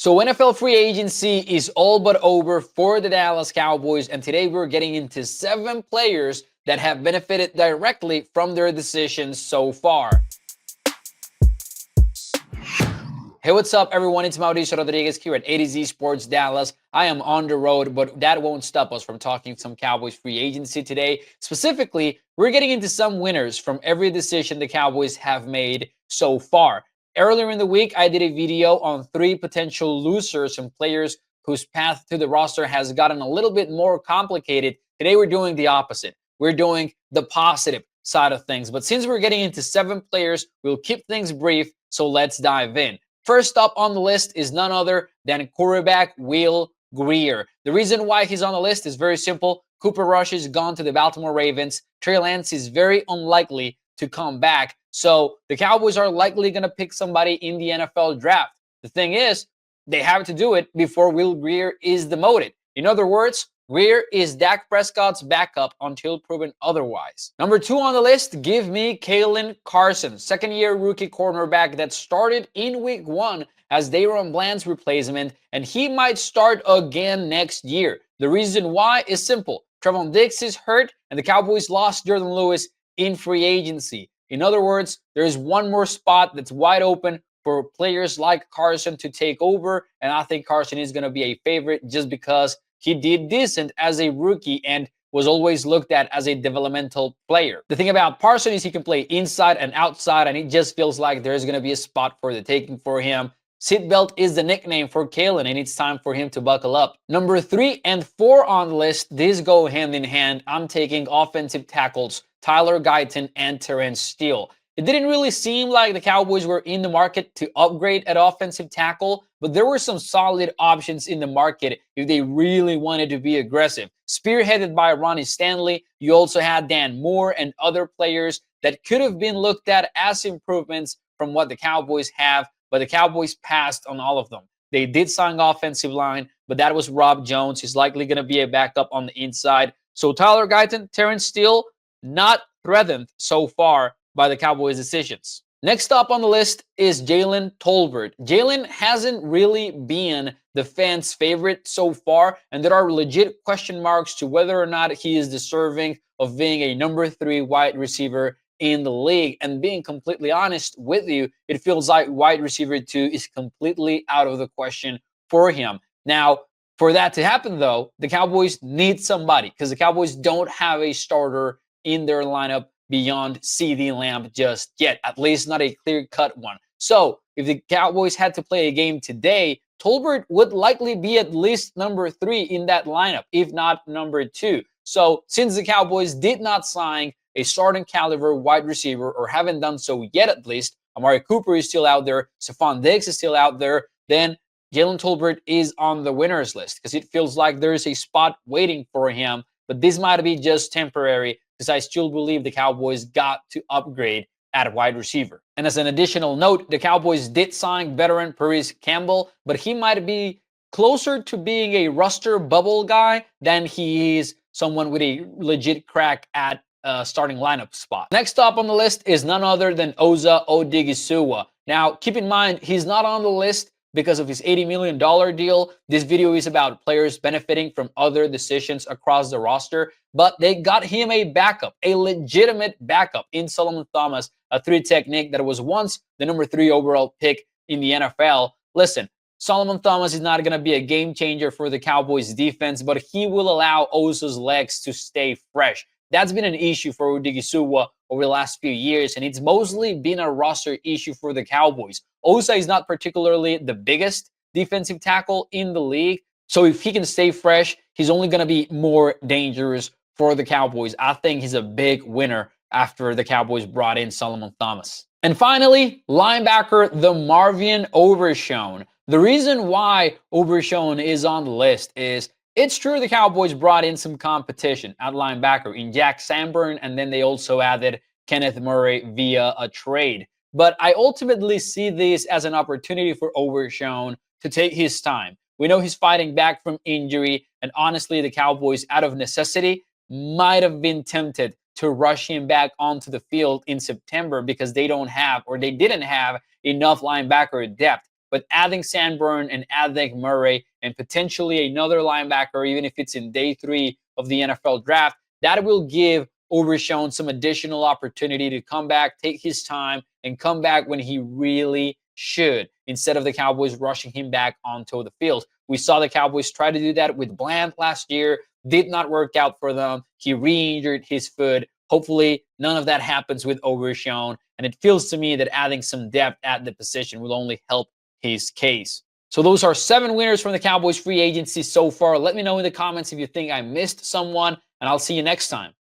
So NFL free agency is all but over for the Dallas Cowboys, and today we're getting into 7 players that have benefited directly from their decisions so far. Hey, what's up, everyone? It's Mauricio Rodriguez here at A to Z Sports Dallas. I am on the road, but that won't stop us from talking some Cowboys free agency today. Specifically, we're getting into some winners from every decision the Cowboys have made so far. Earlier in the week, I did a video on 3 potential losers and players whose path to the roster has gotten a little bit more complicated. Today, we're doing the opposite. We're doing the positive side of things. But since we're getting into 7 players, we'll keep things brief, so let's dive in. First up on the list is none other than quarterback Will Grier. The reason why he's on the list is very simple. Cooper Rush is gone to the Baltimore Ravens. Trey Lance is very unlikely to come back. So the Cowboys are likely going to pick somebody in the NFL draft. The thing is, they have to do it before Will Grier is demoted. In other words, Grier is Dak Prescott's backup until proven otherwise. Number 2 on the list, give me Caelen Carson, second-year rookie cornerback that started in Week 1 as Daron Bland's replacement, and he might start again next year. The reason why is simple. Trevon Diggs is hurt, and the Cowboys lost Jordan Lewis in free agency. In other words, there is one more spot that's wide open for players like Carson to take over, and I think Carson is going to be a favorite just because he did decent as a rookie and was always looked at as a developmental player. The thing about Carson is he can play inside and outside, and it just feels like there's going to be a spot for the taking for him. Seatbelt is the nickname for Caelen, and it's time for him to buckle up. Number 3 and 4 on the list, these go hand in hand. I'm taking offensive tackles, Tyler Guyton and Terrence Steele. It didn't really seem like the Cowboys were in the market to upgrade at offensive tackle, but there were some solid options in the market if they really wanted to be aggressive. Spearheaded by Ronnie Stanley, you also had Dan Moore and other players that could have been looked at as improvements from what the Cowboys have, but the Cowboys passed on all of them. They did sign offensive line, but that was Rob Jones. He's likely going to be a backup on the inside. So Tyler Guyton, Terrence Steele, not threatened so far by the Cowboys' decisions. Next up on the list is Jalen Tolbert. Jalen hasn't really been the fans' favorite so far, and there are legit question marks to whether or not he is deserving of being a number 3 wide receiver in the league. And being completely honest with you, it feels like wide receiver 2 is completely out of the question for him. Now, for that to happen, though, the Cowboys need somebody because the Cowboys don't have a starter in their lineup beyond CeeDee Lamb just yet, at least not a clear-cut one. So if the Cowboys had to play a game today, Tolbert would likely be at least number 3 in that lineup, if not number 2. So since the Cowboys did not sign a starting caliber wide receiver, or haven't done so yet at least, Amari Cooper is still out there, Stephon Diggs is still out there, then Jalen Tolbert is on the winners list because it feels like there is a spot waiting for him, but this might be just temporary because I still believe the Cowboys got to upgrade at wide receiver. And as an additional note, the Cowboys did sign veteran Paris Campbell, but he might be closer to being a roster bubble guy than he is someone with a legit crack at starting lineup spot. Next up on the list is none other than Osa Odighizuwa. Now, keep in mind, he's not on the list because of his $80 million deal. This video is about players benefiting from other decisions across the roster, but they got him a backup, a legitimate backup in Solomon Thomas, a 3 technique that was once the number 3 overall pick in the NFL. Listen, Solomon Thomas is not going to be a game changer for the Cowboys defense, but he will allow Osa's legs to stay fresh. That's been an issue for Odighizuwa over the last few years, and it's mostly been a roster issue for the Cowboys. Osa is not particularly the biggest defensive tackle in the league, so if he can stay fresh, he's only going to be more dangerous for the Cowboys. I think he's a big winner after the Cowboys brought in Solomon Thomas. And finally, linebacker DeMarvion Overshown. The reason why Overshown is on the list is it's true the Cowboys brought in some competition at linebacker in Jack Sanborn, and then they also added Kenneth Murray via a trade. But I ultimately see this as an opportunity for Overshown to take his time. We know he's fighting back from injury, and honestly, the Cowboys, out of necessity, might have been tempted to rush him back onto the field in September because they don't have, or they didn't have, enough linebacker depth. but adding Sanborn and adding Murray and potentially another linebacker, even if it's in day 3 of the NFL draft, that will give Overshown some additional opportunity to come back, take his time, and come back when he really should, instead of the Cowboys rushing him back onto the field. We saw the Cowboys try to do that with Bland last year. Did not work out for them. He re-injured his foot. Hopefully, none of that happens with Overshown. And it feels to me that adding some depth at the position will only help his case. So those are 7 winners from the Cowboys free agency so far. Let me know in the comments if you think I missed someone, and I'll see you next time.